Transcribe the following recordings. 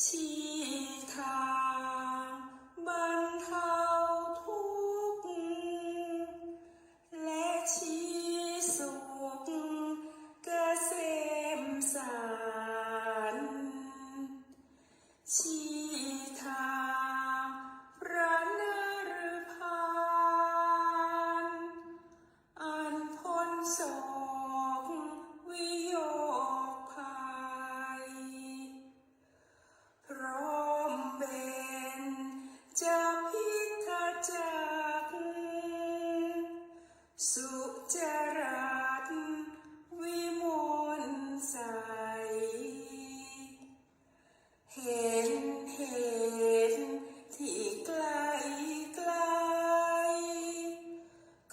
ชี้ทางบรรเทาทุกข์และชี้สุขเกษมสารชี้ทางพระนฤพานอันพ้นโศกวิโยคภัยพร้อมเป็นจะพิทักษ์จักสุจรัตวิมลใสเห็นที่ไกล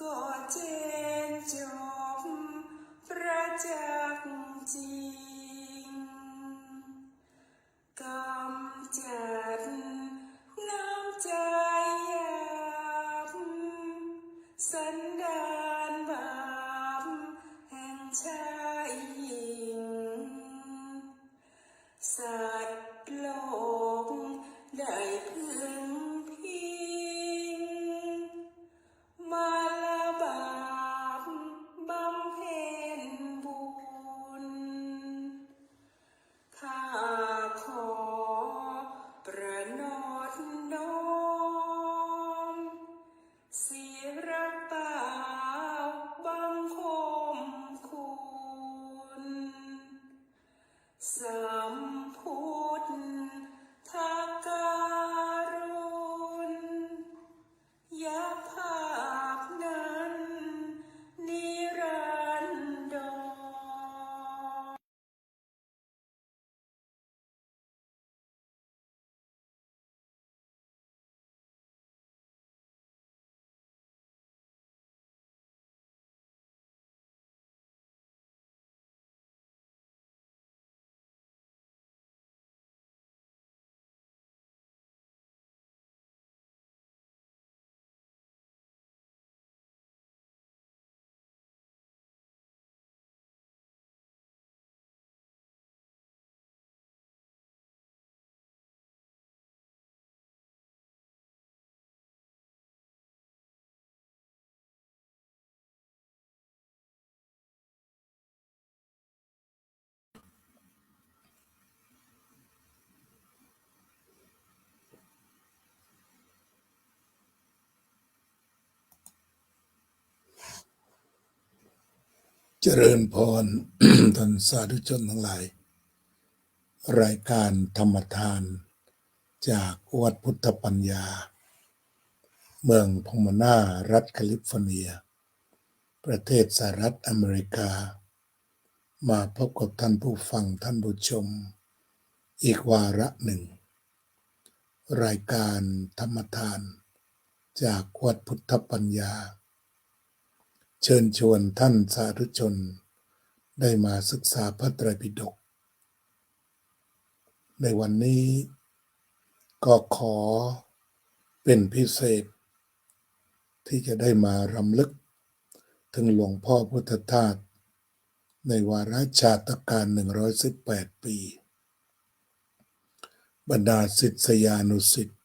ก็เจนจบประจักษ์จริงกำจัดน้ำใจหยาบสันดานบาปแห่งชายหญิงสัตว์โลกได้พึงพิงมาละบาปบำเพ็ญบุญข้าขอประนอบน้อมเสียรักเปล่าบังคมคุณสัมพุทธการุณยภาพนั้นนิรันดรเจริญพร ท่านสาธุชนทั้งหลายรายการธรรมทานจากวัดพุทธปัญญาเมืองพอมานารัฐแคลิฟอร์เนียประเทศสหรัฐอเมริกามาพบกับท่านผู้ฟังท่านผู้ชมอีกวาระหนึ่งรายการธรรมทานจากวัดพุทธปัญญาเชิญชวนท่านสาธุชนได้มาศึกษาพระไตรปิฎกในวันนี้ก็ขอเป็นพิเศษที่จะได้มารำลึกถึงหลวงพ่อพุทธทาสในวาระชาตการ118 ปีบรรดาศิษยานุศิษย์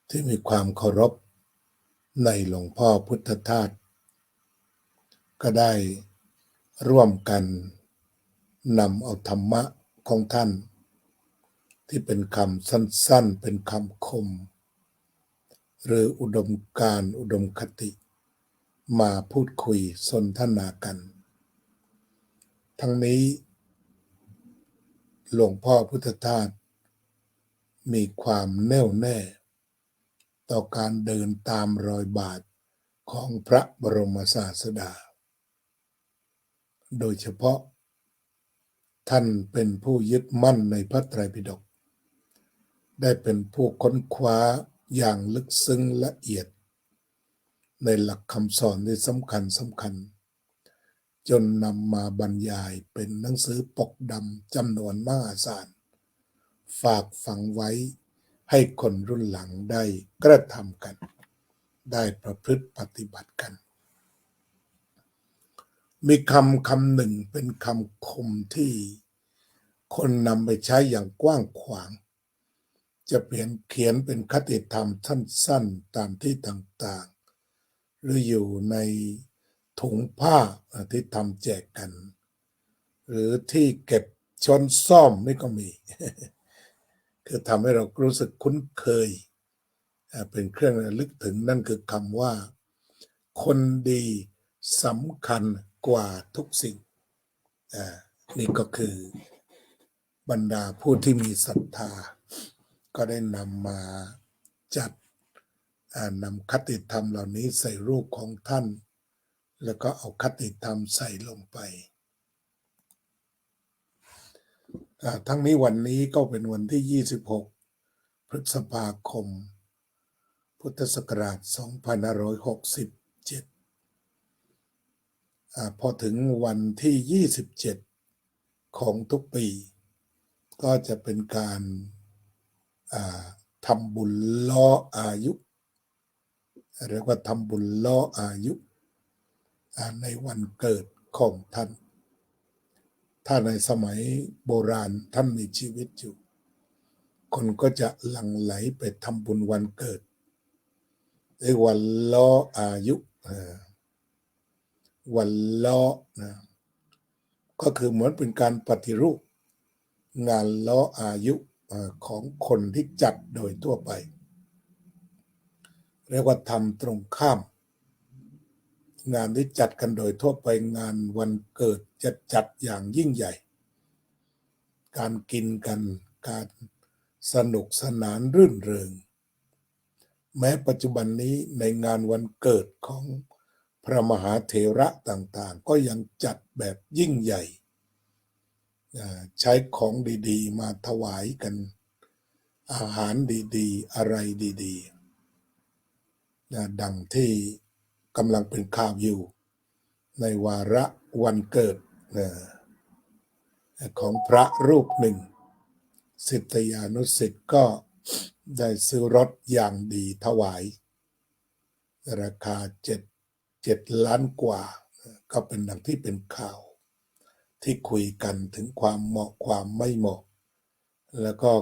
ที่มีความเคารพในหลวงพ่อพุทธทาสก็ได้ร่วมกันนำเอาธรรมะของท่านที่เป็นคำสั้นๆเป็นคำคมหรืออุดมการณ์อุดมคติมาพูดคุยสนทนากันทั้งนี้หลวงพ่อพุทธทาสมีความแน่วแน่ต่อการเดินตามรอยบาทของพระบรมศาสดาโดยเฉพาะท่านเป็นผู้ยึดมั่นในพระไตรปิฎกได้เป็นผู้ค้นคว้าอย่างลึกซึ้งละเอียดในหลักคำสอนที่สำคัญจนนำมาบรรยายเป็นหนังสือปกดำจำนวนมหาศาลฝากฝังไว้ให้คนรุ่นหลังได้กระทำกันได้ประพฤติปฏิบัติกันมีคำหนึ่งเป็นคำคมที่คนนำไปใช้อย่างกว้างขวาง จะเขียนเป็นคติธรรมสั้นๆตามที่ต่างๆหรืออยู่ในถุงผ้าที่ทำแจกกันหรือที่เก็บช้อนส้อมนี่ก็มี คือทำให้เรารู้สึกคุ้นเคยเป็นเครื่องระลึกถึงนั่นคือคำว่าคนดีสำคัญกว่าทุกสิ่งนี่ก็คือบรรดาผู้ที่มีศรัทธาก็ได้นำมาจัดนำคติธรรมเหล่านี้ใส่รูปของท่านแล้วก็เอาคติธรรมใส่ลงไปทั้งนี้วันนี้ก็เป็นวันที่26พฤษภาคมพุทธศักราช2567พอถึงวันที่27ของทุกปีก็จะเป็นการทำบุญล้ออายุเรียกว่าทำบุญล้ออายุในวันเกิดของท่านถ้าในสมัยโบราณท่านมีชีวิตอยู่คนก็จะหลั่งไหลไปทำบุญวันเกิดในวันล้ออายุวันล้อก็คือเหมือนเป็นการปฏิรูปงานล้ออายุของคนที่จัดโดยทั่วไปเรียกว่าทำตรงข้ามงานที่จัดกันโดยทั่วไปงานวันเกิดจะจัดอย่างยิ่งใหญ่การกินกันการสนุกสนานรื่นเริงแม้ปัจจุบันนี้ในงานวันเกิดของพระมหาเถระต่างๆก็ยังจัดแบบยิ่งใหญ่ใช้ของดีๆมาถวายกันอาหารดีๆอะไรดีๆดังที่กำลังเป็นข่าวอยู่ในวาระวันเกิดของพระรูปหนึ่งศิษยานุศิษย์ก็ได้ซื้อรถอย่างดีถวายราคา7 ล้านกว่าก็เป็นดังที่เป็นข่าวที่คุยกันถึงความเหมาะความไม่เหมาะแล้วก็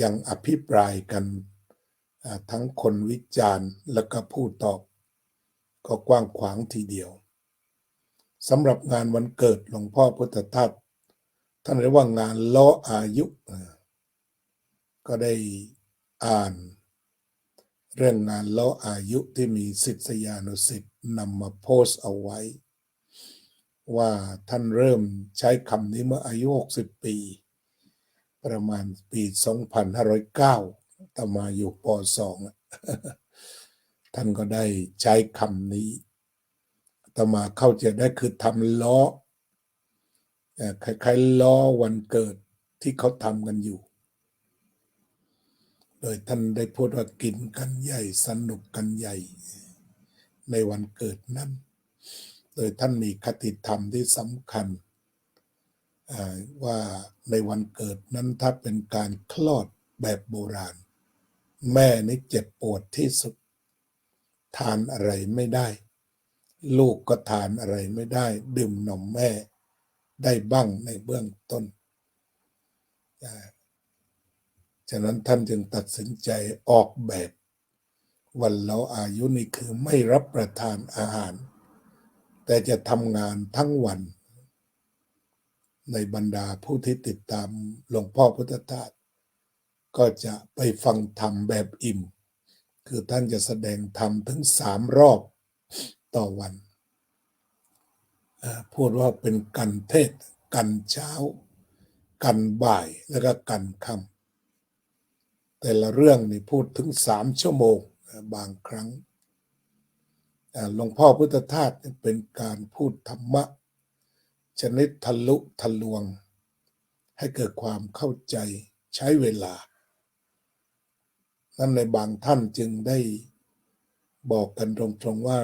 ยังอภิปรายกันทั้งคนวิจารณ์แล้วก็ผู้ตอบก็กว้างขวางทีเดียวสำหรับงานวันเกิดหลวงพ่อพุทธทาสท่านเรียกว่างานล้ออายุก็ได้อ่านเรื่องงานล้ออายุที่มีศิษยานุศิษย์นำมาโพสต์เอาไว้ว่าท่านเริ่มใช้คำนี้เมื่ออายุ60 ปีประมาณปี2509ต่อมาอยู่ป.2 ท่านก็ได้ใช้คำนี้ต่อมาเข้าใจได้คือทำล้อคล้ายๆล้อวันเกิดที่เขาทำกันอยู่โดยท่านได้พูดว่ากินกันใหญ่สนุกกันใหญ่ในวันเกิดนั้นโดยท่านมีคติธรรมที่สำคัญว่าในวันเกิดนั้นถ้าเป็นการคลอดแบบโบราณแม่นี่เจ็บปวดที่สุดทานอะไรไม่ได้ลูกก็ทานอะไรไม่ได้ดื่มนมแม่ได้บ้างในเบื้องต้นฉะนั้นท่านจึงตัดสินใจออกแบบวันล้ออายุนี่คือไม่รับประทานอาหารแต่จะทำงานทั้งวันในบรรดาผู้ที่ติดตามหลวงพ่อพุทธทาสก็จะไปฟังธรรมแบบอิ่มคือท่านจะแสดงธรรมถึง3 รอบต่อวันพูดว่าเป็นกันเทศกันเช้ากันบ่ายแล้วก็กันค่ำแต่ละเรื่องนี่พูดถึง3 ชั่วโมงบางครั้งหลวงพ่อพุทธทาสเป็นการพูดธรรมะชนิดทะลุทะลวงให้เกิดความเข้าใจใช้เวลานั้นในบางท่านจึงได้บอกกันตรงๆว่า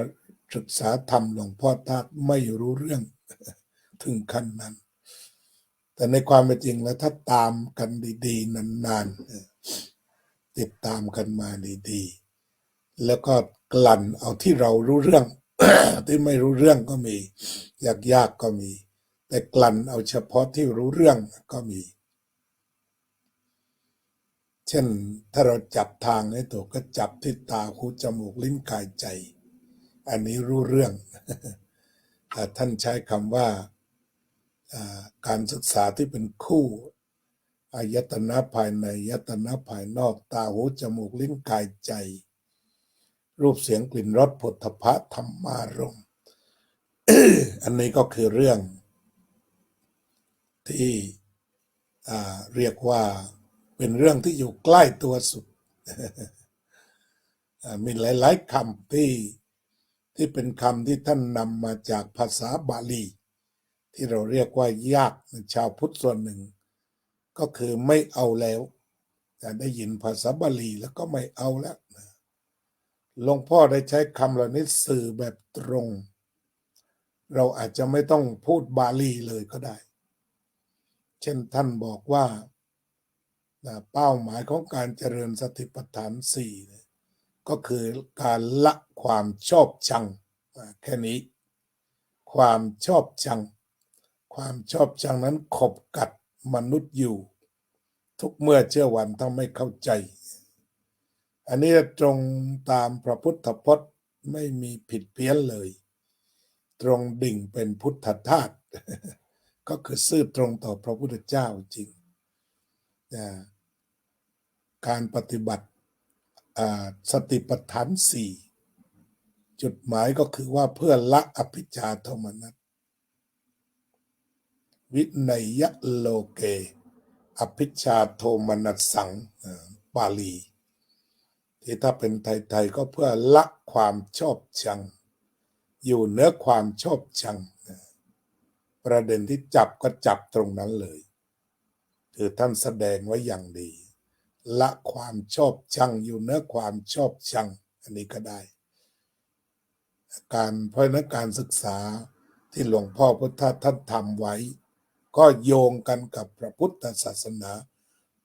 ศึกษาธรรมหลวงพ่อทาสไม่รู้เรื่องถึงขั้นนั้นแต่ในความเป็นจริงแล้วถ้าตามกันดีๆนานๆติดตามกันมาดีๆแล้วก็กลั่นเอาที่เรารู้เรื่อง ที่ไม่รู้เรื่องก็มียากๆก็มีแต่กลั่นเอาเฉพาะที่รู้เรื่องก็มี เช่นถ้าเราจับทางให้ถูกก็จับที่ตาหูจมูกลิ้นกายใจอันนี้รู้เรื่อง ท่านใช้คำว่าการศึกษาที่เป็นคู่อายตนะภายในอายตนะภายนอกตาหูจมูกลิ้นกายใจรูปเสียงกลิ่นรสผลทพะธรรมารมณ์ อันนี้ก็คือเรื่องที่เรียกว่าเป็นเรื่องที่อยู่ใกล้ตัวสุด มีหลายๆคำที่เป็นคำที่ท่านนำมาจากภาษาบาลีที่เราเรียกว่ายากชาวพุทธส่วนหนึ่งก็คือไม่เอาแล้วแต่ได้ยินภาษาบาลีแล้วก็ไม่เอาแล้วหลวงพ่อได้ใช้คำเหล่านี้สื่อแบบตรงเราอาจจะไม่ต้องพูดบาลีเลยก็ได้เช่นท่านบอกว่าเป้าหมายของการเจริญสติปัฏฐานสี่ก็คือการละความชอบชังแค่นี้ความชอบชังนั้นขบกัดมนุษย์อยู่ทุกเมื่อเชื่อวันถ้าไม่เข้าใจอันนี้ตรงตามพระพุทธพจน์ไม่มีผิดเพี้ยนเลยตรงดิ่งเป็นพุทธทาส ก็คือซื่อตรงต่อพระพุทธเจ้าจริงการปฏิบัติสติปัฏฐานสี่จุดหมายก็คือว่าเพื่อละอภิชฌาโทมนัสวินัยยะโลเกอภิชฌาโทมนัสสังบาลีที่ถ้าเป็นไทยๆก็เพื่อละความชอบชังอยู่เหนือความชอบชังประเด็นที่จับก็จับตรงนั้นเลยคือท่านแสดงไว้อย่างดีละความชอบชังอยู่เหนือความชอบชังอันนี้ก็ได้เพราะนั้นการศึกษาที่หลวงพ่อพุทธท่านทำไว้ก็โยงกันกับพระพุทธศาสนา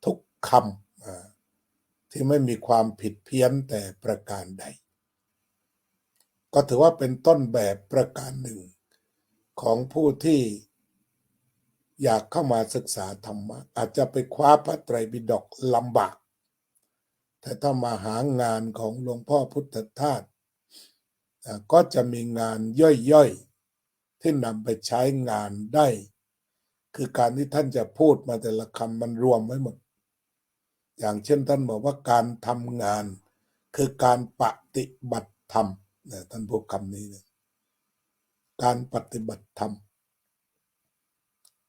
ทุกคำที่ไม่มีความผิดเพี้ยนแต่ประการใดก็ถือว่าเป็นต้นแบบประการหนึ่งของผู้ที่อยากเข้ามาศึกษาธรรมะอาจจะไปคว้าพระไตรปิฎกลำบากแต่ถ้ามาหางานของหลวงพ่อพุทธทาสก็จะมีงานย่อยๆที่นำไปใช้งานได้คือการที่ท่านจะพูดมาแต่ละคำมันรวมไว้หมดอย่างเช่นท่านบอกว่าการทำงานคือการปฏิบัติธรรมท่านพูดคำนี้นะการปฏิบัติธรรม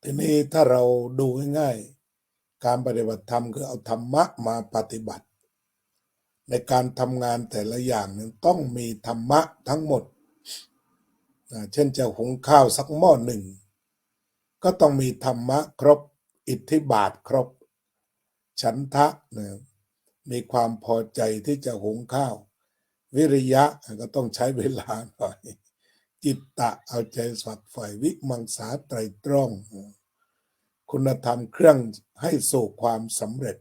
ทีนี้ถ้าเราดูง่ายๆการปฏิบัติธรรมคือเอาธรรมะมาปฏิบัติในการทำงานแต่ละอย่างนึงต้องมีธรรมะทั้งหมดเช่นจะหุงข้าวสักหม้อหนึ่งก็ต้องมีธรรมะครบอิทธิบาทครบฉันทะมีความพอใจที่จะหุงข้าววิริยะก็ต้องใช้เวลาหน่อยจิตตะเอาใจฝักใฝ่วิมังสาไตรตรองคุณธรรมเครื่องให้สู่ความสำเร็จ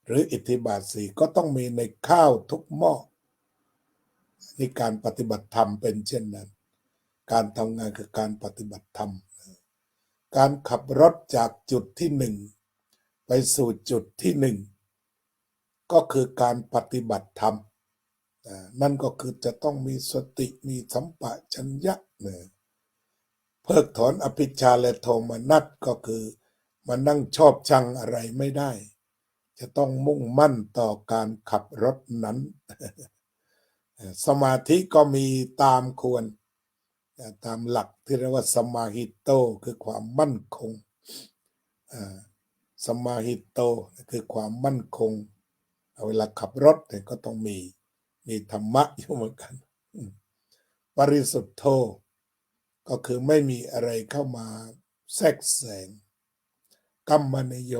หรืออิทธิบาทสี่ก็ต้องมีในข้าวทุกหม้อนี่การปฏิบัติธรรมเป็นเช่นนั้นการทำงานคือการปฏิบัติธรรมการขับรถจากจุดที่หนึ่งไปสู่จุดที่หนึ่งก็คือการปฏิบัติธรรมนั่นก็คือจะต้องมีสติมีสัมปชัญญะเพิกถอนอภิชฌาและโทมนัสก็คือมานั่งชอบชังอะไรไม่ได้จะต้องมุ่งมั่นต่อการขับรถนั้นสมาธิก็มีตามควรตามหลักที่เรียกว่าสมาหิตโตคือความมั่นคงสมาหิตโตคือความมั่นคงเวลาขับรถเนี่ยก็ต้องมีธรรมะอยู่เหมือนกันปริสุทธโธก็คือไม่มีอะไรเข้ามาแทรกแซงกัมมันโย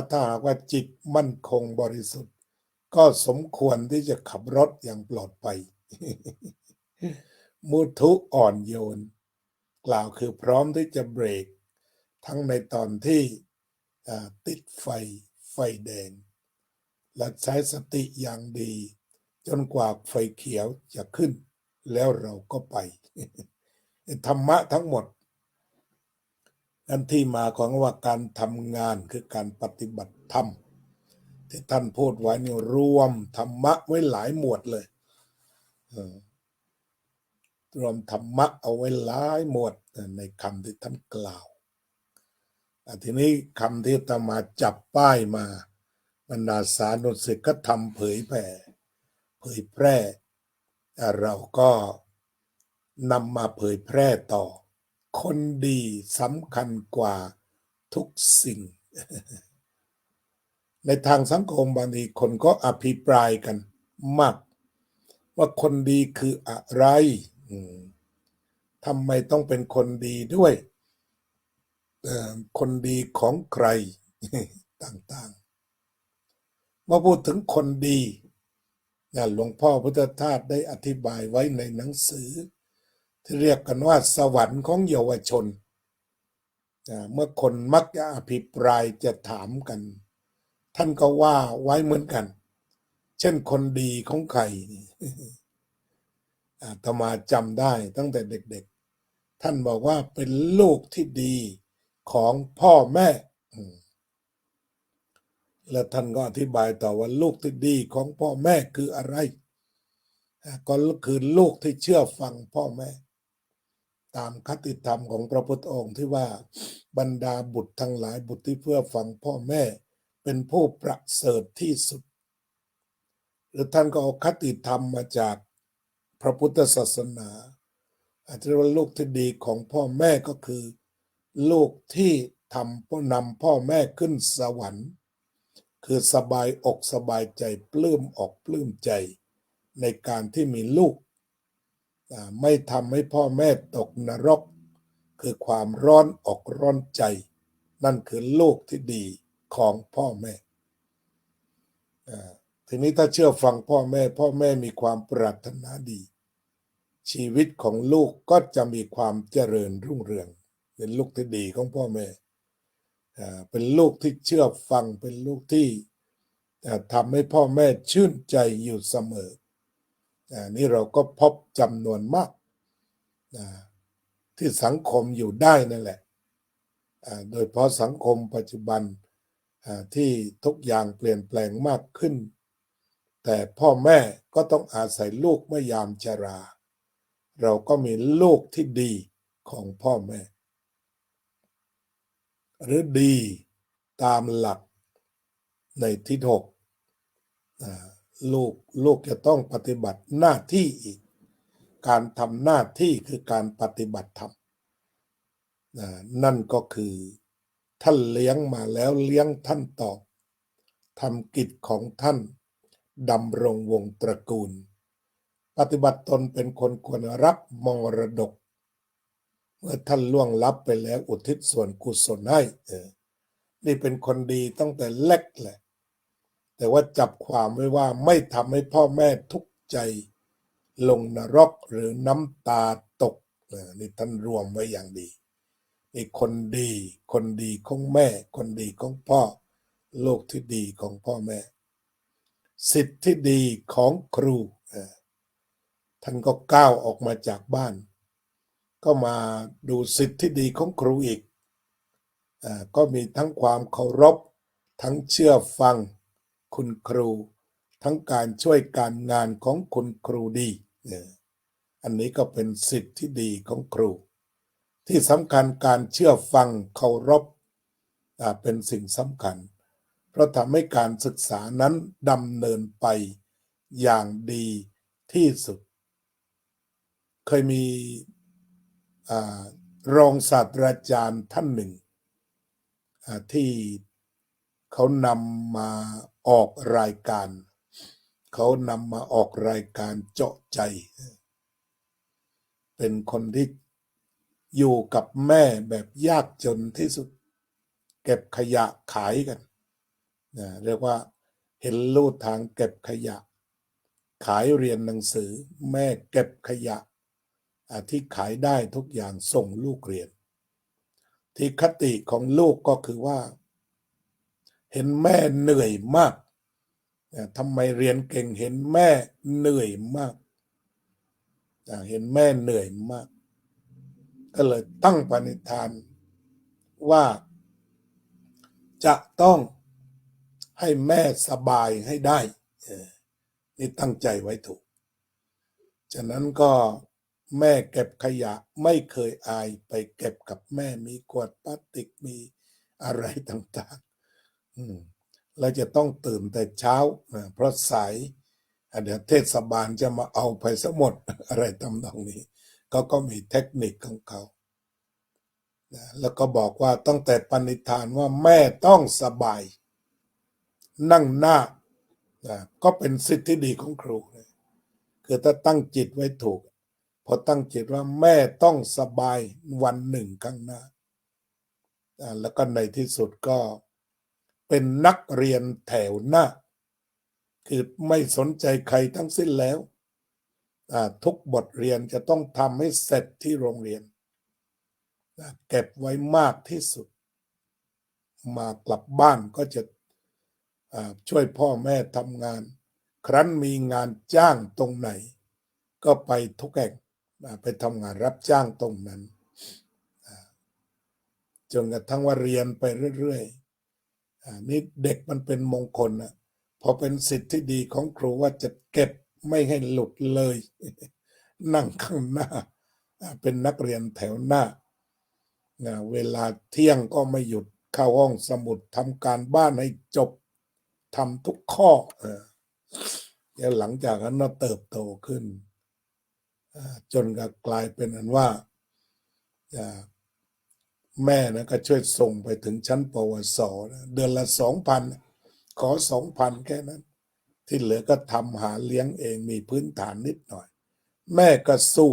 ถ้าหากว่าจิตมั่นคงบริสุทธิ์ก็สมควรที่จะขับรถอย่างปลอดภัย มุทุอ่อนโยนกล่าวคือพร้อมที่จะเบรกทั้งในตอนที่ติดไฟแดงและใช้สติอย่างดีจนกว่าไฟเขียวจะขึ้นแล้วเราก็ไป ธรรมะทั้งหมดนั่นที่มาของว่าการทำงานคือการปฏิบัติธรรม ที่ท่านพูดไว้นี่รวมธรรมะไว้หลายหมวดเลยรวมธรรมะเอาไว้หลายหมวดในคำที่ท่านกล่าวทีนี้คำที่อาตมาจับป้ายมาบรรดาสาธุสิษย์ก็ทำเผยแพร่เราก็นำมาเผยแพร่ต่อคนดีสำคัญกว่าทุกสิ่ง ในทางสังคมบางทีคนก็อภิปรายกันมากว่าคนดีคืออะไรทำไมต้องเป็นคนดีด้วยคนดีของใคร ต่างๆเมื่อพูดถึงคนดีหลวงพ่อพุทธทาสได้อธิบายไว้ในหนังสือที่เรียกกันว่าสวรรค์ของเยาวชนเมื่อคนมักจะอภิปรายจะถามกันท่านก็ว่าไว้เหมือนกันเช่นคนดีของใครอาตมาจำได้ตั้งแต่เด็กๆท่านบอกว่าเป็นลูกที่ดีของพ่อแม่และท่านก็อธิบายต่อว่าลูกที่ดีของพ่อแม่คืออะไรก็คือลูกที่เชื่อฟังพ่อแม่ตามคติธรรมของพระพุทธองค์ที่ว่าบรรดาบุตรทั้งหลายบุตรที่เพื่อฟังพ่อแม่เป็นผู้ประเสริฐที่สุดหรือท่านก็เอาคติธรรมมาจากพระพุทธศาสนาอาจจะว่าลูกที่ดีของพ่อแม่ก็คือลูกที่นำพ่อแม่ขึ้นสวรรค์คือสบายอกสบายใจปลื้มอกปลื้มใจในการที่มีลูกไม่ทำให้พ่อแม่ตกนรกคือความร้อนอกร้อนใจนั่นคือลูกที่ดีของพ่อแม่ทีนี้ถ้าเชื่อฟังพ่อแม่มีความปรารถนาดีชีวิตของลูกก็จะมีความเจริญรุ่งเรืองเป็นลูกที่ดีของพ่อแม่เป็นลูกที่เชื่อฟังเป็นลูกที่ทำให้พ่อแม่ชื่นใจอยู่เสมอนี่เราก็พบจำนวนมากที่สังคมอยู่ได้นั่นแหละโดยเพราะสังคมปัจจุบันที่ทุกอย่างเปลี่ยนแปลงมากขึ้นแต่พ่อแม่ก็ต้องอาศัยลูกเมื่อยามชราเราก็มีลูกที่ดีของพ่อแม่หรือดีตามหลักในที่6ลูกจะต้องปฏิบัติหน้าที่อีกการทำหน้าที่คือการปฏิบัติธรรมนั่นก็คือท่านเลี้ยงมาแล้วเลี้ยงท่านตอบทำกิจของท่านดำรงวงตระกูลปฏิบัติตนเป็นคนควรรับมรดกเมื่อท่านล่วงลับไปแล้วอุทิศส่วนกุศลให้นี่เป็นคนดีตั้งแต่เล็กแหละแต่ว่าจับความไว้ว่าไม่ทำให้พ่อแม่ทุกข์ใจลงนรกหรือน้ำตาตกนี่ท่านรวมไว้อย่างดีนี่คนดีของแม่คนดีของพ่อลูกที่ดีของพ่อแม่สิทธิ์ที่ดีของครูท่านก็ก้าวออกมาจากบ้านก็มาดูสิทธิ์ที่ดีของครูอีกก็มีทั้งความเคารพทั้งเชื่อฟังคุณครูทั้งการช่วยการงานของคุณครูดีอันนี้ก็เป็นสิทธิ์ที่ดีของครูที่สำคัญการเชื่อฟังเคารพเป็นสิ่งสำคัญเพราะทำให้การศึกษานั้นดำเนินไปอย่างดีที่สุดเคยมีรองศาสตราจารย์ท่านหนึ่งที่เขานำมาออกรายการเจาะใจเป็นคนที่อยู่กับแม่แบบยากจนที่สุดเก็บขยะขายกันเรียกว่าเห็นลู่ทางเก็บขยะขายเรียนหนังสือแม่เก็บขยะที่ขายได้ทุกอย่างส่งลูกเรียนที่คติของลูกก็คือว่าเห็นแม่เหนื่อยมากทำไมเรียนเก่งเห็นแม่เหนื่อยมากเห็นแม่เหนื่อยมากก็เลยตั้งปณิธานว่าจะต้อง ให้แม่สบายให้ได้นี่ตั้งใจไว้ถูกฉะนั้นก็แม่เก็บขยะไม่เคยอายไปเก็บกับแม่มีขวดพลาสติกมีอะไรต่างๆเราจะต้องตื่นแต่เช้าเพราะสายเดี๋ยวเทศบาลจะมาเอาไปซะหมดอะไรทำนองนี้ก็มีเทคนิคของเขาแล้วก็บอกว่าตั้งแต่ปณิธานว่าแม่ต้องสบายนั่งหน้าก็เป็นสิทธิดีของครูคือถ้าตั้งจิตไว้ถูกพอตั้งจิตว่าแม่ต้องสบายวันหนึ่งข้างหน้าแล้วก็ในที่สุดก็เป็นนักเรียนแถวหน้าคือไม่สนใจใครทั้งสิ้นแล้วทุกบทเรียนจะต้องทำให้เสร็จที่โรงเรียนเก็บไว้มากที่สุดมากลับบ้านก็จะช่วยพ่อแม่ทำงานครั้นมีงานจ้างตรงไหนก็ไปทุกแห่งไปทำงานรับจ้างตรงนั้นจนกระทั่งว่าเรียนไปเรื่อยๆนี่เด็กมันเป็นมงคลนะพอเป็นสิทธิ์ที่ดีของครูว่าจะเก็บไม่ให้หลุดเลยนั่งข้างหน้าเป็นนักเรียนแถวหน้าเวลาเที่ยงก็ไม่หยุดเข้าห้องสมุดทำการบ้านให้จบทำทุกข้อแล้วหลังจากนั้นก็เติบโตขึ้นจนก็กลายเป็นอันว่าแม่นะก็ช่วยส่งไปถึงชั้นปวสเดือนละ 2,000 ขอ 2,000 แค่นั้นที่เหลือก็ทำหาเลี้ยงเองมีพื้นฐานนิดหน่อยแม่ก็สู้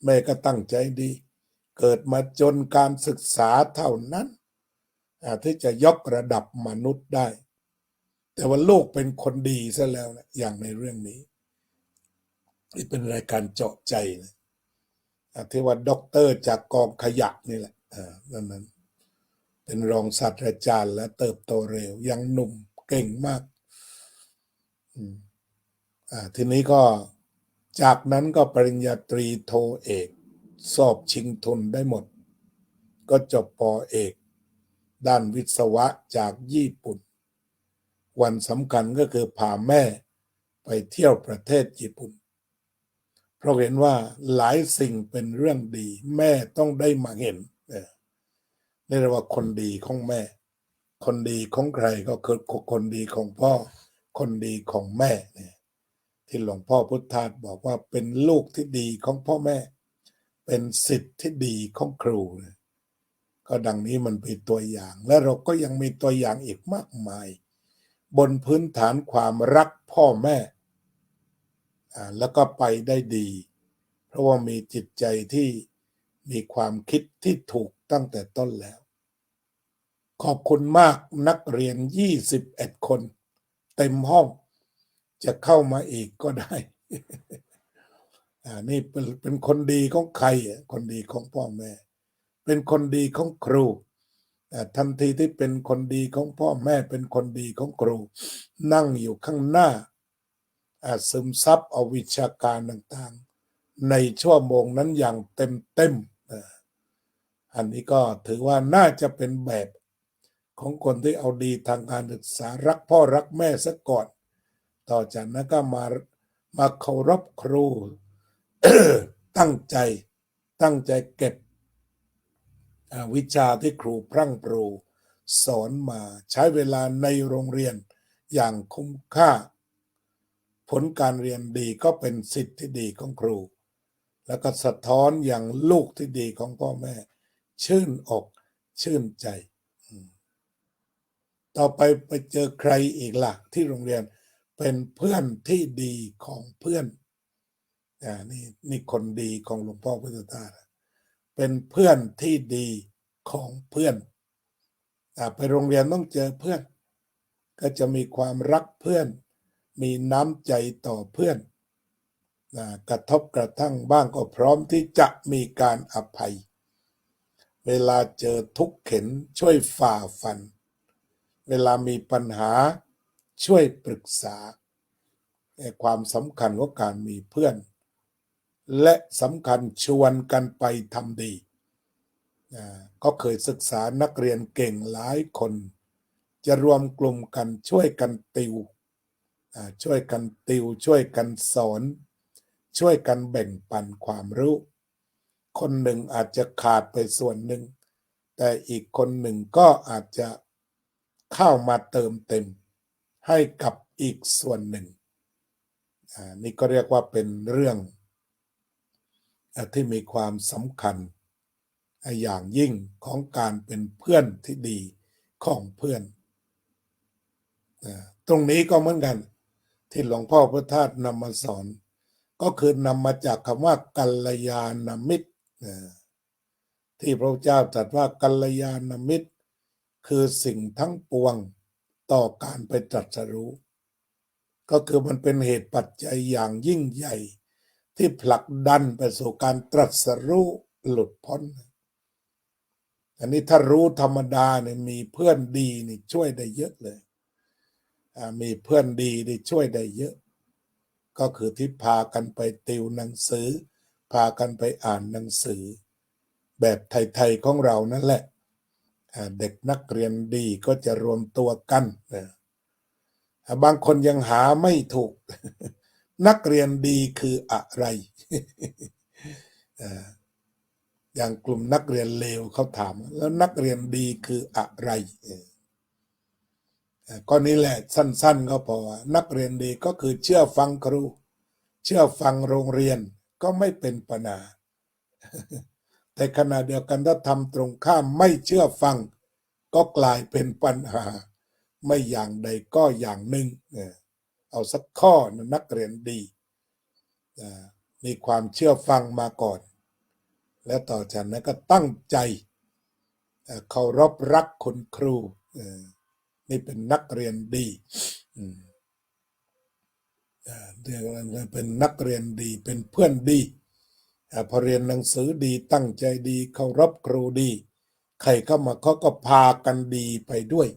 แม่ก็ตั้งใจดีเกิดมาจนการศึกษาเท่านั้นที่จะยกระดับมนุษย์ได้แต่ว่าลูกเป็นคนดีซะแล้วนะอย่างในเรื่องนี้นี่เป็นรายการเจาะใจนะที่ว่าด็อกเตอร์จากกองขยะนี่แหละนั้นเป็นรองศาสตราจารย์และเติบโตเร็วยังหนุ่มเก่งมากทีนี้ก็จากนั้นก็ปริญญาตรีโทเอกสอบชิงทุนได้หมดก็จบป.เอกด้านวิศวะจากญี่ปุ่นวันสำคัญก็คือพาแม่ไปเที่ยวประเทศญี่ปุ่นเพราะเห็นว่าหลายสิ่งเป็นเรื่องดีแม่ต้องได้มาเห็นนี่เรียกว่าคนดีของแม่คนดีของใครก็คือคนดีของพ่อคนดีของแม่ที่หลวงพ่อพุทธทาสบอกว่าเป็นลูกที่ดีของพ่อแม่เป็นศิษย์ที่ดีของครูก็ดังนี้มันเป็นตัวอย่างและเราก็ยังมีตัวอย่างอีกมากมายบนพื้นฐานความรักพ่อแม่แล้วก็ไปได้ดีเพราะว่ามีจิตใจที่มีความคิดที่ถูกตั้งแต่ต้นแล้วขอบคุณมากนักเรียน21 คนเต็มห้องจะเข้ามาอีกก็ได้นี่เป็นคนดีของใครคนดีของพ่อแม่เป็นคนดีของครูทันทีที่เป็นคนดีของพ่อแม่เป็นคนดีของครูนั่งอยู่ข้างหน้าซึมซับเอาวิชาการต่างๆในชั่วโมงนั้นอย่างเต็มอันนี้ก็ถือว่าน่าจะเป็นแบบของคนที่เอาดีทางการศึกษารักพ่อรักแม่ซะก่อนต่อจากนั้นก็มาเคารพครู ตั้งใจเก็บวิชาที่ครูพรั่งพรูสอนมาใช้เวลาในโรงเรียนอย่างคุ้มค่าผลการเรียนดีก็เป็นสิทธิ์ที่ดีของครูแล้วก็สะท้อนอย่างลูกที่ดีของพ่อแม่ชื่นอกชื่นใจต่อไปเจอใครอีกล่ะที่โรงเรียนเป็นเพื่อนที่ดีของเพื่อนนี่คนดีของหลวงพ่อพุทธทาสเป็นเพื่อนที่ดีของเพื่อนไปโรงเรียนต้องเจอเพื่อนก็จะมีความรักเพื่อนมีน้ำใจต่อเพื่อนกระทบกระทั่งบ้างก็พร้อมที่จะมีการอภัยเวลาเจอทุกข์เข็ญช่วยฝ่าฟันเวลามีปัญหาช่วยปรึกษาความสำคัญของการมีเพื่อนและสำคัญชวนกันไปทำดีก็เคยศึกษานักเรียนเก่งหลายคน จะรวมกลุ่มกันช่วยกันติวช่วยกันติวช่วยกันสอนช่วยกันแบ่งปันความรู้คนหนึ่งอาจจะขาดไปส่วนหนึ่งแต่อีกคนหนึ่งก็อาจจะเข้ามาเติมเต็มให้กับอีกส่วนหนึ่งนี่ก็เรียกว่าเป็นเรื่องที่มีความสำคัญอย่างยิ่งของการเป็นเพื่อนที่ดีของเพื่อนตรงนี้ก็เหมือนกันที่หลวงพ่อพุทธทาสนำมาสอนก็คือนำมาจากคำว่ากัลยาณมิตรที่พระเจ้าตรัสว่ากัลยาณมิตรคือสิ่งทั้งปวงต่อการไปตรัสรู้ก็คือมันเป็นเหตุปัจจัยอย่างยิ่งใหญ่ที่ผลักดันไปสู่การตรัสรู้หลุดพ้นอันนี้ถ้ารู้ธรรมดาเนี่ยมีเพื่อนดีนี่ช่วยได้เยอะเลยมีเพื่อนดีนี่ช่วยได้เยอะก็คือที่พากันไปติวหนังสือพากันไปอ่านหนังสือแบบไทยๆของเรานั่นแหละเด็กนักเรียนดีก็จะรวมตัวกันบางคนยังหาไม่ถูก นักเรียนดีคืออะไร อย่างกลุ่มนักเรียนเลวเขาถามแล้วนักเรียนดีคืออะไรก็นี่แหละสั้นๆก็พอนักเรียนดีก็คือเชื่อฟังครูเชื่อฟังโรงเรียนก็ไม่เป็นปัญหาแต่ขณะเดียวกันถ้าทำตรงข้ามไม่เชื่อฟังก็กลายเป็นปัญหาไม่อย่างใดก็อย่างหนึ่งเอาสักข้อนักเรียนดีมีความเชื่อฟังมาก่อนแล้วต่อจากนั้นก็ตั้งใจเคารพรักคุณครูนี่เป็นนักเรียนดีเป็นนักเรียนดีเป็นเพื่อนดีพอเรียนหนังสือดีตั้งใจดีเคารพครูดีใครเข้ามาเขาก็พากันดีไปด้วย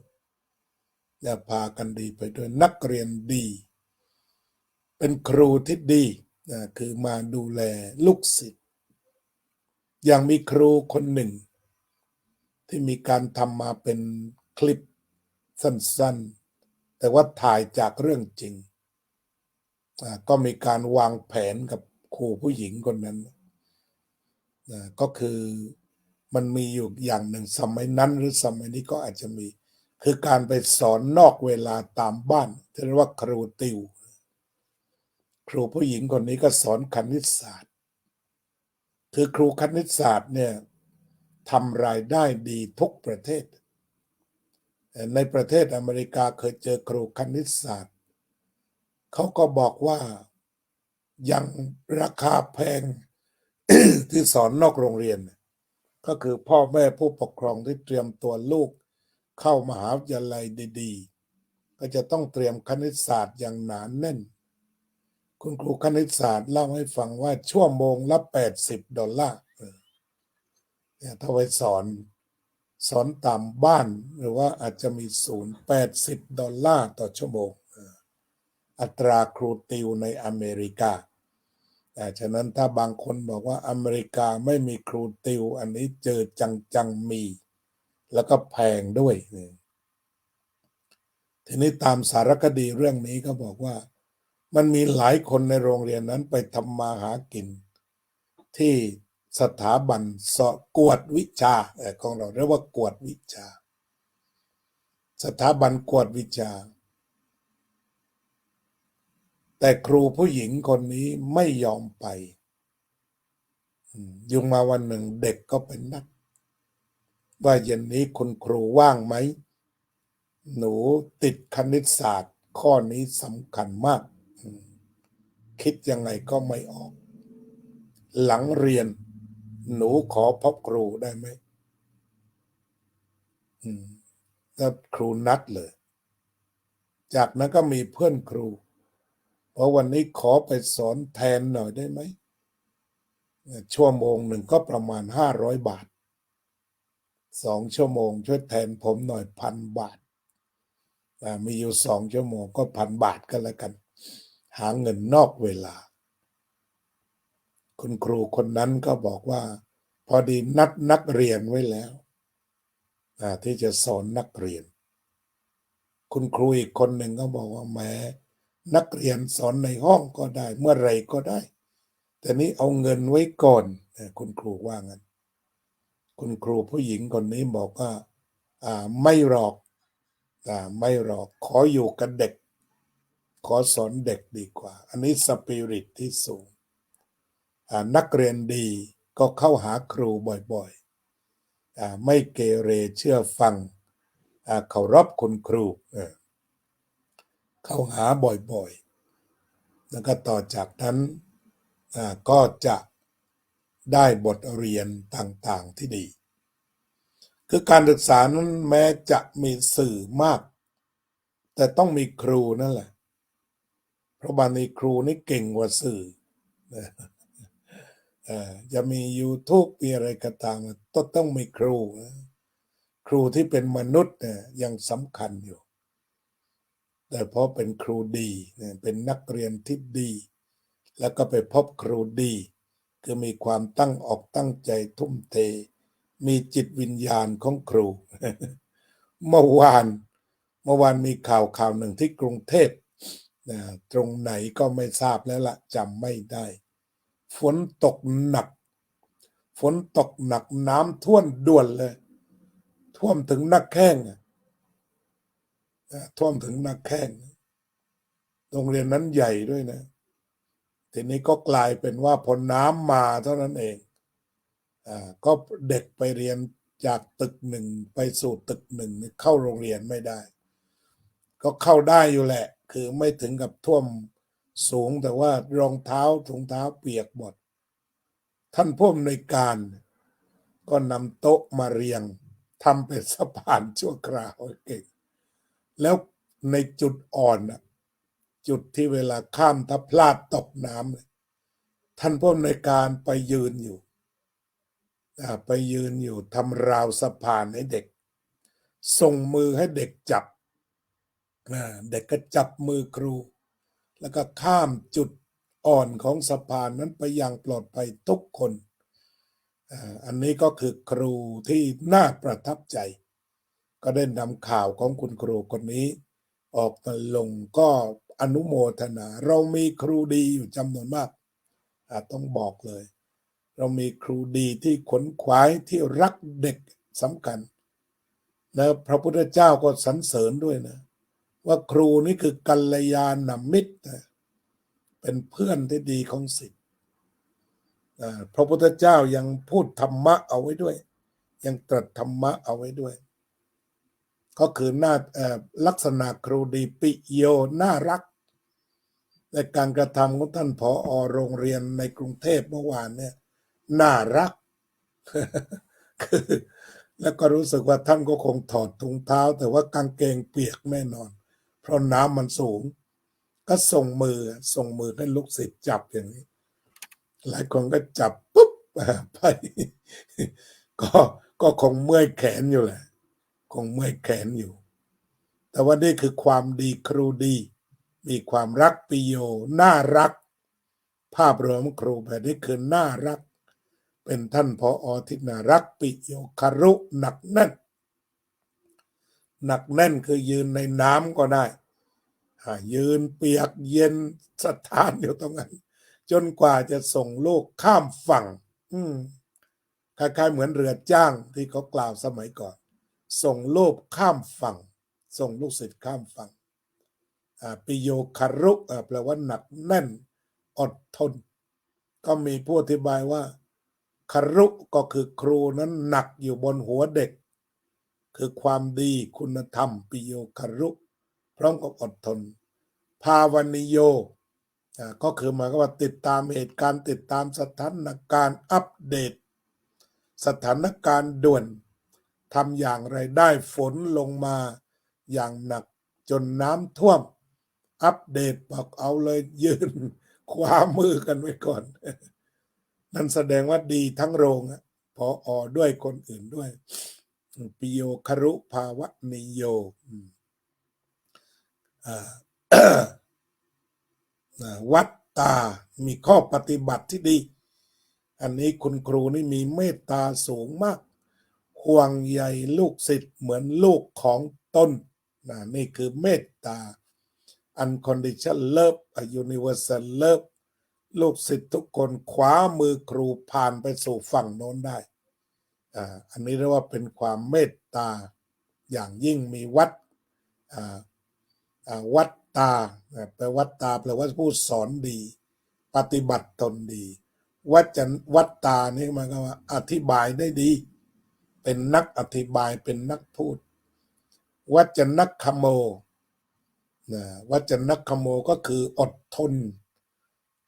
พากันดีไปด้วยนักเรียนดีเป็นครูที่ดีคือมาดูแลลูกศิษย์อย่างมีครูคนหนึ่งที่มีการทำมาเป็นคลิปสั้นๆแต่ว่าถ่ายจากเรื่องจริงก็มีการวางแผนกับครูผู้หญิงคนนั้นก็คือมันมีอยู่อย่างหนึ่งสมัยนั้นหรือสมัยนี้ก็อาจจะมีคือการไปสอนนอกเวลาตามบ้านที่เรียกว่าครูติวครูผู้หญิงคนนี้ก็สอนคณิตศาสตร์คือครูคณิตศาสตร์เนี่ยทำรายได้ดีทุกประเทศในประเทศอเมริกาเคยเจอครูคณิตศาสตร์เขาก็บอกว่ายังราคาแพง ที่สอนนอกโรงเรียนก็คือพ่อแม่ผู้ปกครองที่เตรียมตัวลูกเข้ามหาวิทยาลัยดีๆก็จะต้องเตรียมคณิตศาสตร์อย่างหนาแน่นคุณครูคณิตศาสตร์เล่าให้ฟังว่าชั่วโมงละ$80ถ้าไปสอนตามบ้านหรือว่าอาจจะมีศูนย์$80ต่อชั่วโมงอัตราครูติวในอเมริกาฉะนั้นถ้าบางคนบอกว่าอเมริกาไม่มีครูติวอันนี้เจอจังมีแล้วก็แพงด้วยทีนี้ตามสารคดีเรื่องนี้ก็บอกว่ามันมีหลายคนในโรงเรียนนั้นไปทำมาหากินที่สถาบันกวดวิชาของเราเรียกว่ากวดวิชาสถาบันกวดวิชาแต่ครูผู้หญิงคนนี้ไม่ยอมไปยุ่งมาวันหนึ่งเด็กก็เป็นนัดว่าเย็นนี้คุณครูว่างไหมหนูติดคณิตศาสตร์ข้อนี้สำคัญมากคิดยังไงก็ไม่ออกหลังเรียนหนูขอพบครูได้ไหมแล้วครูนัดเลยจากนั้นก็มีเพื่อนครูเพราะวันนี้ขอไปสอนแทนหน่อยได้ไหมชั่วโมงหนึ่งก็ประมาณ500 บาท2 ชั่วโมงช่วยแทนผมหน่อย1,000 บาทมีอยู่2 ชั่วโมงก็1,000 บาทก็แล้วกันหาเงินนอกเวลาคุณครูคนนั้นก็บอกว่าพอดีนัดนักเรียนไว้แล้วที่จะสอนนักเรียน คุณครูอีกคนหนึ่งก็บอกว่าแหมนักเรียนสอนในห้องก็ได้เมื่อไรก็ได้แต่นี้เอาเงินไว้ก่อนคุณครูว่างั้นคุณครูผู้หญิงคนนี้บอกว่าไม่หรอกไม่หรอกขออยู่กับเด็กขอสอนเด็กดีกว่าอันนี้สปิริตที่สูงนักเรียนดีก็เข้าหาครูบ่อยๆไม่เกเรเชื่อฟังเคารพคุณครูเข้าหาบ่อยๆแล้วก็ต่อจากนั้นก็จะได้บทเรียนต่างๆที่ดีคือการศึกษานั้นแม้จะมีสื่อมากแต่ต้องมีครูนั่นแหละเพราะบางทีครูนี่เก่งกว่าสื่อจะมี YouTube มีอะไรก็ตามต้องมีครูครูที่เป็นมนุษย์เนี่ยยังสำคัญอยู่แต่เพราะเป็นครูดีเป็นนักเรียนที่ดีแล้วก็ไปพบครูดีคือมีความตั้งอกตั้งใจทุ่มเทมีจิตวิญญาณของครู เมื่อวานมีข่าวหนึ่งที่กรุงเทพตรงไหนก็ไม่ทราบแล้วละจำไม่ได้ฝนตกหนักน้ำท่วมด่วนเลยท่วมถึงหน้าแข้งท่วมถึงหน้าแข้งโรงเรียนนั้นใหญ่ด้วยนะทีนี้ก็กลายเป็นว่าพอน้ำมาเท่านั้นเองก็เด็กไปเรียนจากตึกหนึ่งไปสู่ตึกหนึ่งเข้าโรงเรียนไม่ได้ก็เข้าได้อยู่แหละคือไม่ถึงกับท่วมสูงแต่ว่ารองเท้าถุงเท้าเปียกหมดท่านผู้อำนวยการก็นำโต๊ะมาเรียงทำเป็นสะพานชั่วคราวเก่งแล้วในจุดอ่อนจุดที่เวลาข้ามถ้าพลาดตกน้ำท่านผู้อำนวยการไปยืนอยู่ทำราวสะพานให้เด็กส่งมือให้เด็กจับเด็กก็จับมือครูแล้วก็ข้ามจุดอ่อนของสะพานนั้นไปอย่างปลอดภัยทุกคนอันนี้ก็คือครูที่น่าประทับใจก็ได้นำข่าวของคุณครูคนนี้ออกมาลงก็อนุโมทนาเรามีครูดีอยู่จำนวนมากต้องบอกเลยเรามีครูดีที่ขนขวายที่รักเด็กสำคัญแล้วพระพุทธเจ้าก็สรรเสริญด้วยนะว่าครูนี่คือกัลยาณมิตรเป็นเพื่อนที่ดีของศิษย์พระพุทธเจ้ายังพูดธรรมะเอาไว้ด้วยยังตรัสธรรมะเอาไว้ด้วยก็คือลักษณะครูดีปิโยน่ารักในการกระทำของท่านผอ.โรงเรียนในกรุงเทพเมื่อวานเนี่ยน่ารัก คือแล้วก็รู้สึกว่าท่านก็คงถอดถุงเท้าแต่ว่ากางเกงเปียกแน่นอนเพราะน้ำมันสูงก็ส่งมือให้ลูกศิษย์จับอย่างนี้หลายคนก็จับปุ๊บไป ก็คงเมื่อยแขนอยู่แหละคงเมื่อยแขนอยู่แต่ว่านี่คือความดีครูดีมีความรักปิโยน่ารักภาพรวมครูแบบนี้คือน่ารักเป็นท่านผอ.ที่น่ารักปิโยคารุหนักแน่นคือยืนในน้ำก็ได้ยืนเปียกเย็นสถานอยู่ตรงนั้นจนกว่าจะส่งลูกข้ามฝั่งคล้ายๆเหมือนเรือจ้างที่เขากล่าวสมัยก่อนส่งลูกข้ามฝั่งส่งลูกศิษย์ข้ามฝั่งปิโยคารุแปลว่าหนักแน่นอดทนก็มีผู้อธิบายว่าคารุก็คือครูนั้นหนักอยู่บนหัวเด็กคือความดีคุณธรรมปิโยคารุพร้อมกับอดทนภาวนิโยก็คือหมายความว่าติดตามเหตุการณ์ติดตามสถานการณ์อัปเดตสถานการณ์ด่วนทำอย่างไรได้ฝนลงมาอย่างหนักจนน้ำท่วมอัปเดตบอกเอาเลยยืนคว้ามือกันไว้ก่อนนั่นแสดงว่าดีทั้งโรงพอด้วยคนอื่นด้วยปิโยคารุภาวะนิโยวัดตามีข้อปฏิบัติที่ดีอันนี้คุณครูนี่มีเมตตาสูงมากห่วงใยลูกศิษย์เหมือนลูกของตน นี่คือเมตตา unconditional love universal love ลูกศิษย์ทุกคนคว้ามือครูผ่านไปสู่ฝั่งโน้นได้อันนี้เรียกว่าเป็นความเมตตาอย่างยิ่งมีวัดตาแปลวัดตาแปลว่าผู้สอนดีปฏิบัติตนดีวัดตานี่มันก็ว่าอธิบายได้ดีเป็นนักอธิบายเป็นนักพูดวัจนักขโมวัจนักขโมก็คืออดทน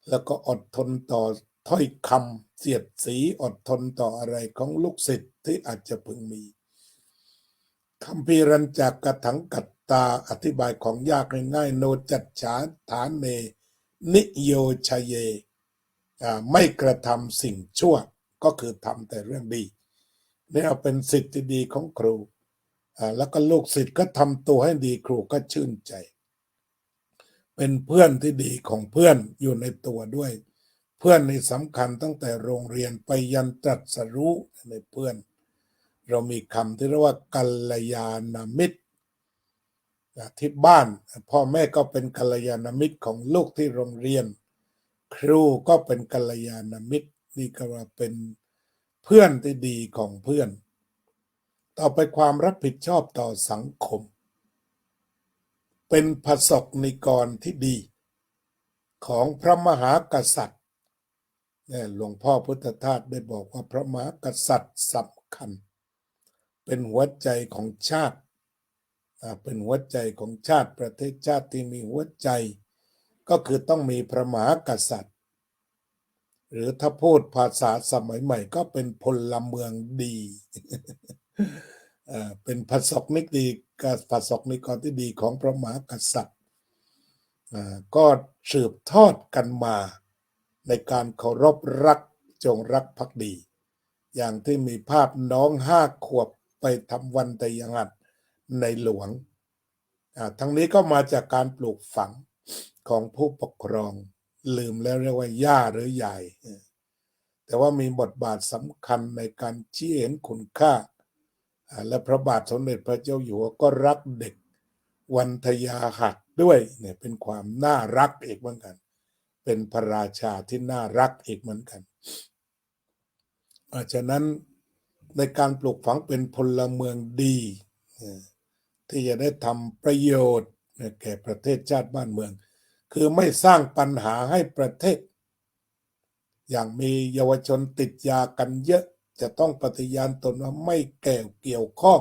แล้วก็อดทนต่อถ้อยคำเสียดสีอดทนต่ออะไรของลูกศิษย์ที่อาจจะพึงมีคัมภีรัญจากกถังกัตตาอธิบายของยากง่ายๆโนจัจฉาฐานเนนิโยชเยไม่กระทำสิ่งชั่วก็คือทำแต่เรื่องดีนี่เอาเป็นสิทธิดีของครูแล้วก็ลูกศิษย์ก็ทำตัวให้ดีครูก็ชื่นใจเป็นเพื่อนที่ดีของเพื่อนอยู่ในตัวด้วยเพื่อนนี่สำคัญตั้งแต่โรงเรียนไปยันตรัสรู้ในเพื่อนเรามีคำที่เรียกว่ากัลยาณมิตรที่บ้านพ่อแม่ก็เป็นกัลยาณมิตรของลูกที่โรงเรียนครูก็เป็นกัลยาณมิตรนี่ก็ว่าเป็นเพื่อนที่ดีของเพื่อนต่อไปความรับผิดชอบต่อสังคมเป็นประสบนิกรที่ดีของพระมหากษัตริย์หลวงพ่อพุทธทาสได้บอกว่าพระมหากษัตริย์สำคัญเป็นหัวใจของชาติเป็นหัวใจของชาติประเทศชาติที่มีหัวใจก็คือต้องมีพระมหากษัตริย์หรือถ้าพูดภาษาสมัยใหม่ก็เป็นพลเมืองดีเป็นประสบนิกดีกับประสบนิกรที่ดีของพระมหากษัตริย์ก็สืบทอดกันมาในการเคารพรักจงรักภักดีอย่างที่มีภาพน้อง5 ขวบไปทำวันแต่ยังหัดในหลวงทั้งนี้ก็มาจากการปลูกฝังของผู้ปกครองลืมแล้วเรียกว่าย่าหรือยายแต่ว่ามีบทบาทสำคัญในการชี้เห็นคุณค่าและพระบาทสมเด็จพระเจ้าอยู่หัวก็รักเด็กวันทยาหักด้วยเนี่ยเป็นความน่ารักอีกเหมือนกันเป็นพระราชาที่น่ารักอีกเหมือนกันฉะนั้นในการปลูกฝังเป็นพลเมืองดีที่จะได้ทำประโยชน์แก่ประเทศชาติบ้านเมืองคือไม่สร้างปัญหาให้ประเทศอย่างมีเยาวชนติดยากันเยอะจะต้องปฏิญาณตนว่าไม่เกี่ยวข้อง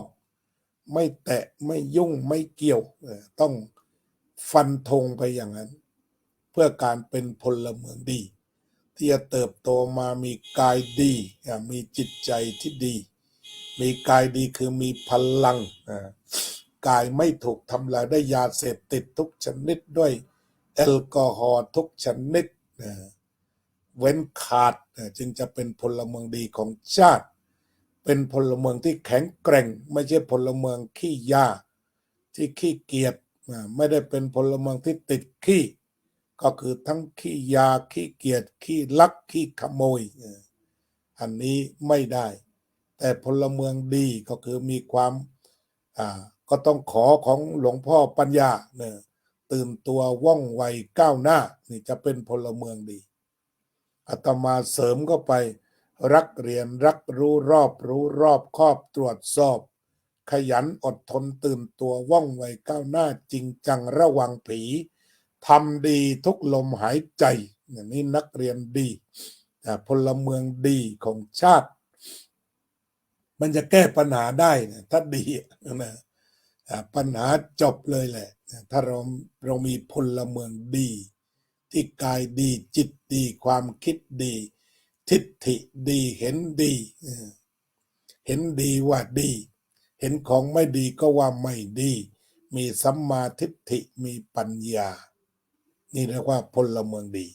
ไม่แตะไม่ยุ่งไม่เกี่ยวต้องฟันธงไปอย่างนั้นเพื่อการเป็นพลเมืองดีที่จะเติบโตมามีกายดีมีจิตใจที่ดีมีกายดีคือมีพลังกายไม่ถูกทำลายได้ยาเสพติดทุกชนิดด้วยแอลกอฮอล์ทุกชนิดเว้นขาดจึงจะเป็นพลเมืองดีของชาติเป็นพลเมืองที่แข็งแกร่งไม่ใช่พลเมืองขี้ยาที่ขี้เกียจไม่ได้เป็นพลเมืองที่ติดขี้ก็คือทั้งขี้ยาขี้เกียจขี้ลักขี้ขโมยอันนี้ไม่ได้แต่พลเมืองดีก็คือมีความก็ต้องขอของหลวงพ่อปัญญาตื่นตัวว่องไวก้าวหน้านี่จะเป็นพลเมืองดีอาตมาเสริมเข้าไปรักเรียนรักรู้รอบคอบตรวจสอบขยันอดทนตื่นตัวว่องไวก้าวหน้าจริงจังระวังผีทำดีทุกลมหายใจนี่นักเรียนดีพลเมืองดีของชาติมันจะแก้ปัญหาได้นะถ้าดีนะปัญหาจบเลยแหละถ้าเรามีพลเมืองดีที่กายดีจิตดีความคิดดีทิฏฐิดีเห็นดีว่าดีเห็นของไม่ดีก็ว่าไม่ดีมีสัมมาทิฏฐิมีปัญญานี่เรียกว่าพลเมืองดี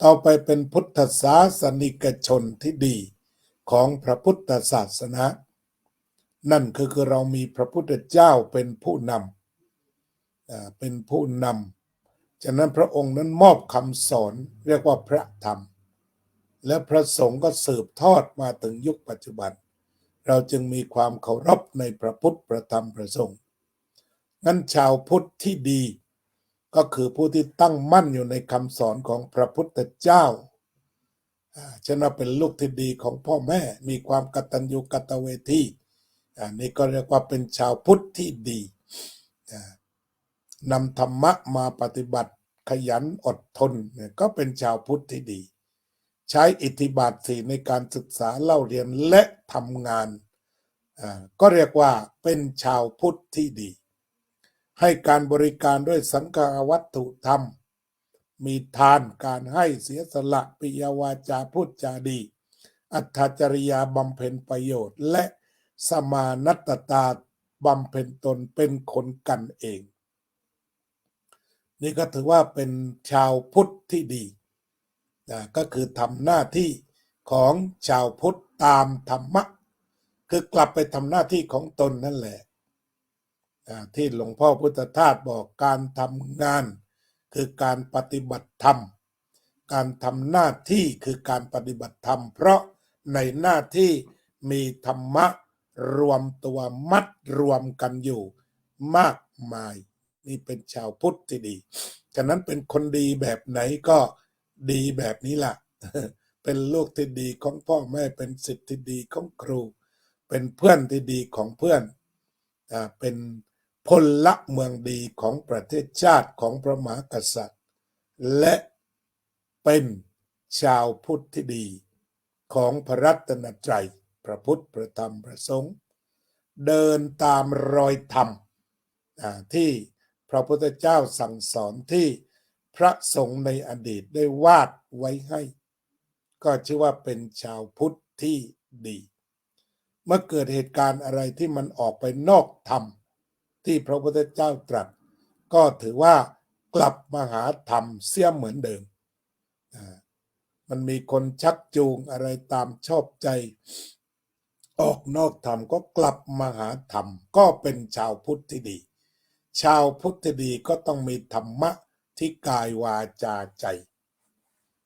ต่อไปเป็นพุทธศาสนิกชนที่ดีของพระพุทธศาสนานั่นคือเรามีพระพุทธเจ้าเป็นผู้นำฉะนั้นพระองค์นั้นมอบคำสอนเรียกว่าพระธรรมและพระสงฆ์ก็สืบทอดมาถึงยุคปัจจุบันเราจึงมีความเคารพในพระพุทธพระธรรมพระสงฆ์ งั้นชาวพุทธที่ดีก็คือผู้ที่ตั้งมั่นอยู่ในคำสอนของพระพุทธเจ้าฉะนั้นเป็นลูกที่ดีของพ่อแม่มีความกตัญญูกตเวทีนี่ก็เรียกว่าเป็นชาวพุทธที่ดีนำธรรมะมาปฏิบัติขยันอดทนก็เป็นชาวพุทธที่ดีใช้อิทธิบาทสี่ในการศึกษาเล่าเรียนและทำงานก็เรียกว่าเป็นชาวพุทธที่ดีให้การบริการด้วยสังฆวัตถุธรรมมีทานการให้เสียสละปิยวาจาพูดจาดีอัตถจริยาบำเพ็ญประโยชน์และสมานัตตาบำเพ็ญตนเป็นคนกันเองนี่ก็ถือว่าเป็นชาวพุทธที่ดีก็คือทำหน้าที่ของชาวพุทธตามธรรมะคือกลับไปทำหน้าที่ของตนนั่นแหละที่หลวงพ่อพุทธทาสบอกการทำงานคือการปฏิบัติธรรมการทำหน้าที่คือการปฏิบัติธรรมเพราะในหน้าที่มีธรรมะรวมตัวมัดรวมกันอยู่มากมายนี่เป็นชาวพุทธที่ดีฉะนั้นเป็นคนดีแบบไหนก็ดีแบบนี้ล่ะ เป็นลูกที่ดีของพ่อแม่เป็นศิษย์ที่ดีของครูเป็นเพื่อนที่ดีของเพื่อนเป็นพลเมืองดีของประเทศชาติของพระมหากษัตริย์และเป็นชาวพุทธที่ดีของพระรัตนตรัยพระพุทธพระธรรมพระสงฆ์เดินตามรอยธรรมที่พระพุทธเจ้าสั่งสอนที่พระสงฆ์ในอดีตได้วาดไว้ให้ก็ชื่อว่าเป็นชาวพุทธที่ดีเมื่อเกิดเหตุการณ์อะไรที่มันออกไปนอกธรรมที่พระพุทธเจ้าตรัสก็ถือว่ากลับมาหาธรรมเสียเหมือนเดิมมันมีคนชักจูงอะไรตามชอบใจออกนอกธรรมก็กลับมาหาธรรมก็เป็นชาวพุทธที่ดีชาวพุทธที่ดีก็ต้องมีธรรมะที่กายวาจาใจ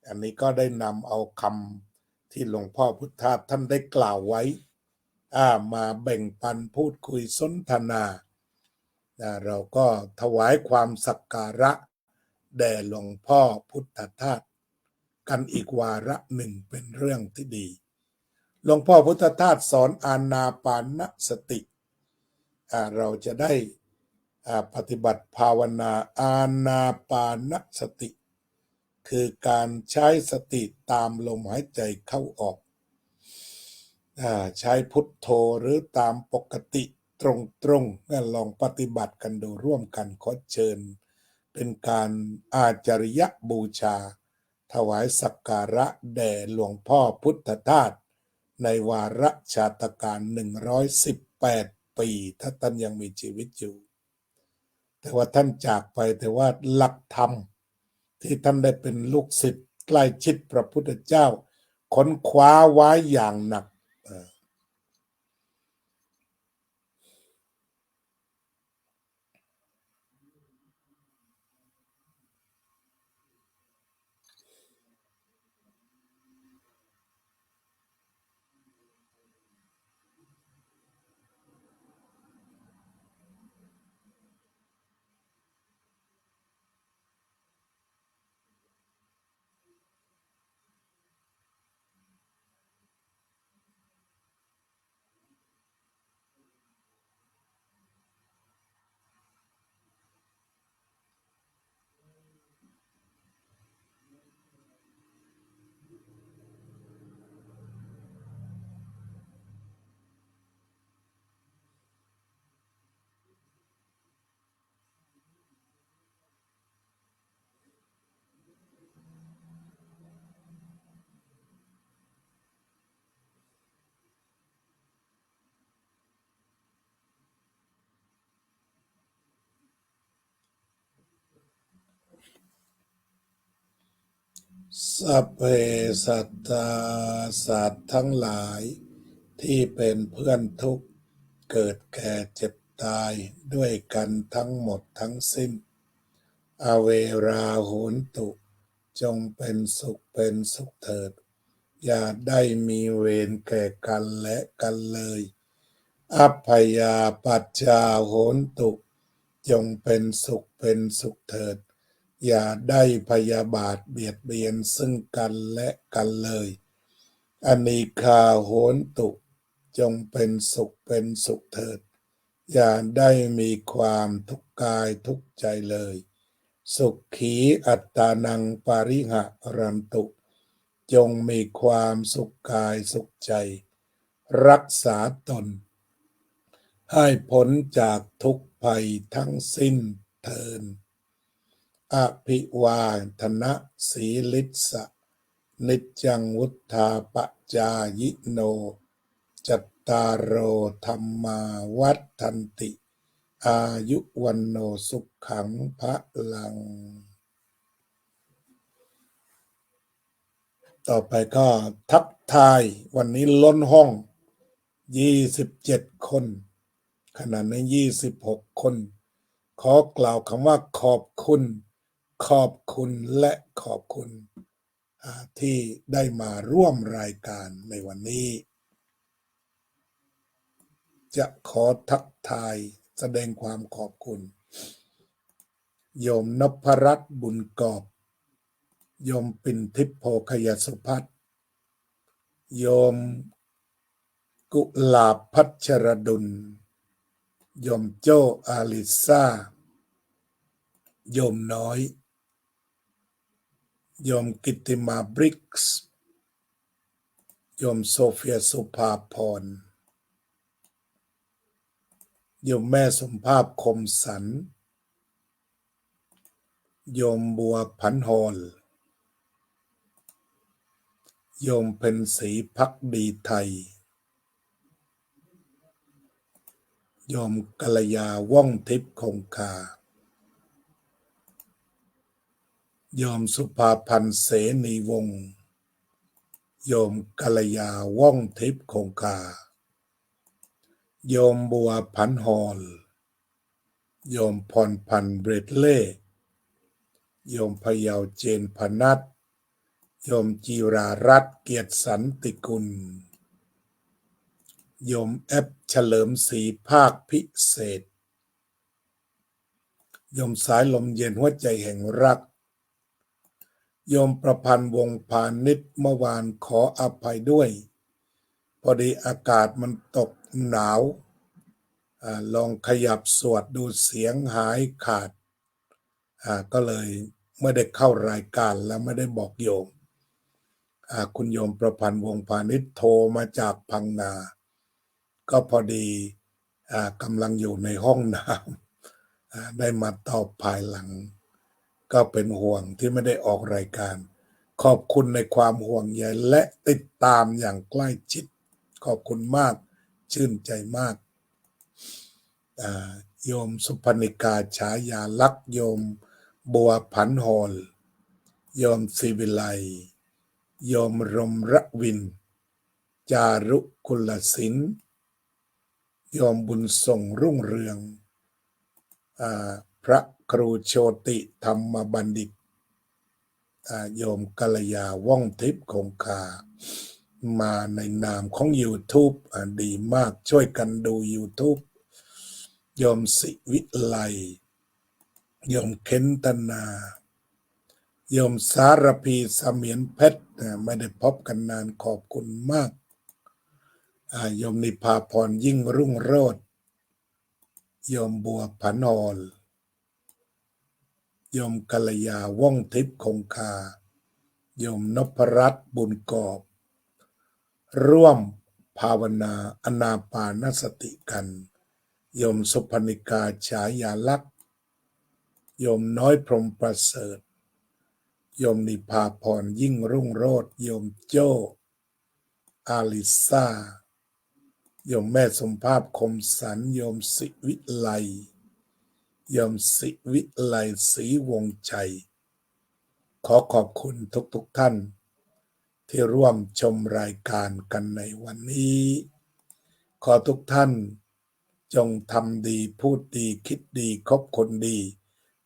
อันนี้ก็ได้นำเอาคำที่หลวงพ่อพุทธทาสท่านได้กล่าวไว้มาแบ่งปันพูดคุยสนทนาเราก็ถวายความสักการะแด่หลวงพ่อพุทธทาสกันอีกวาระหนึ่งเป็นเรื่องที่ดีหลวงพ่อพุทธทาสสอนอานาปานสติเราจะได้ปฏิบัติภาวนาอานาปานสติคือการใช้สติตามลมหายใจเข้าออกใช้พุทโธหรือตามปกติตรงๆลองปฏิบัติกันดูร่วมกันขอเชิญเป็นการอาจาริยบูชาถวายสักการะแด่หลวงพ่อพุทธทาสในวาระชาตการ118 ปีถ้าท่านยังมีชีวิตอยู่แต่ว่าท่านจากไปแต่ว่าหลักธรรมที่ท่านได้เป็นลูกศิษย์ใกล้ชิดพระพุทธเจ้าค้นคว้าไว้อย่างหนักสัพเพสัตตาสัตว์ทั้งหลายที่เป็นเพื่อนทุกข์เกิดแก่เจ็บตายด้วยกันทั้งหมดทั้งสิ้นอเวราโหนตุจงเป็นสุขเถิดอย่าได้มีเวรแก่กันและกันเลยอัพพยาปัจจาโหนตุ จงเป็นสุขเถิดอย่าได้พยาบาทเบียดเบียนซึ่งกันและกันเลยอนีฆาโหนตุจงเป็นสุขเถิดอย่าได้มีความทุกข์กายทุกข์ใจเลยสุขีอัตตานังปาริหะรันตุจงมีความสุขกายสุขใจรักษาตนให้พ้นจากทุกภัยทั้งสิ้นเทินอภิวาทนะสีลิสะนิจจังวุธาปจายิโนจัตตารโอธรรมาวัฏันติอายุวันโนสุขังพะลังต่อไปก็ทักทายวันนี้ล้นห้อง27 คนขณะนี้26 คนขอกล่าวคำว่าขอบคุณและขอบคุณที่ได้มาร่วมรายการในวันนี้จะขอทักทายแสดงความขอบคุณโยมนพรัตน์บุญกอบโยมปิ่นทิพย์โภคยสุพัฒน์โยมกุหลาบพัชรดุลโยมโจอาลิซ่าโยมน้อยโยมกิตติมาบริกส์โยมโซเฟียสุภาพรโยมแม่สมภาพคมสันโยมบัวผันหอลโยมเพ็ญศรีภักดีไทยโยมกัลยาว่องทิพย์คงคาโยมสุภาพันธ์เสนีวงศ์โยมกัลยาว่องทิพย์คงคาโยมบัวผันหอลโยมพรพันธ์เบรดเล่โยมพยาวเจนพนัทโยมจีรารัตน์เกียรติสันติกุลโยมแอปเฉลิมศรีภาคพิเศษโยมสายลมเย็นหัวใจแห่งรักโยมประพันธ์วงพาณิชย์เมื่อวานขออภัยด้วยพอดีอากาศมันตกหนาวลองขยับสวดดูเสียงหายขาดก็เลยไม่ได้เข้ารายการแล้วไม่ได้บอกโยมคุณโยมประพันธ์วงพาณิชย์โทรมาจากพังงาก็พอดีกำลังอยู่ในห้องน้ำได้มาตอบภายหลังก็เป็นห่วงที่ไม่ได้ออกรายการขอบคุณในความห่วงใยและติดตามอย่างใกล้ชิดขอบคุณมากชื่นใจมากโยมสุพนิกาฉายาลักษ์โยมบัวผันหอลโยมศิวิไลโยมรมระวินจารุกุลศิลป์โยมบุญส่งรุ่งเรืองพระครูโชติธรรมบัณฑิตโยมกัลยาว่องทิพย์คงคามาในนามของ YouTube ดีมากช่วยกันดู YouTube โยมศิวิไลโยมเคนตนาโยมสารพีเสมียนเพชรไม่ได้พบกันนานขอบคุณมากโยมนิพาพรยิ่งรุ่งโรจน์โยมบัวผันหอลโยมกัลยาว่องทิพย์คงคาโยมนพรัตน์บุญกอบร่วมภาวนาอนาปานสติกันโยมสุพนิกาฉายาลักษ์โยมน้อยพรหมประเสริฐโยมนิพาพรยิ่งรุ่งโรจน์โยมโจ้อาลิซ่าโยมแม่สมภาพคมสันโยมศิวิไลโยมศิวิไลศรีวงชัยขอขอบคุณทุกท่านที่ร่วมชมรายการกันในวันนี้ขอทุกท่านจงทำดีพูดดีคิดดีคบคนดี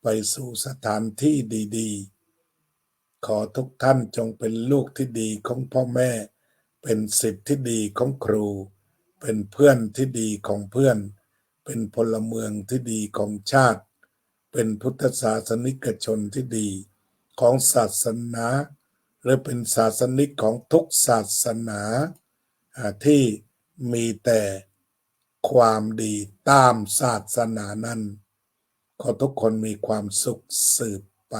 ไปสู่สถานที่ดีๆขอทุกท่านจงเป็นลูกที่ดีของพ่อแม่เป็นศิษย์ที่ดีของครูเป็นเพื่อนที่ดีของเพื่อนเป็นพลเมืองที่ดีของชาติ เป็นพุทธศาสนิกชนที่ดีของศาสนาหรือเป็นศาสนิกของทุกศาสนาที่มีแต่ความดีตามศาสนานั้นขอทุกคนมีความสุขสืบไป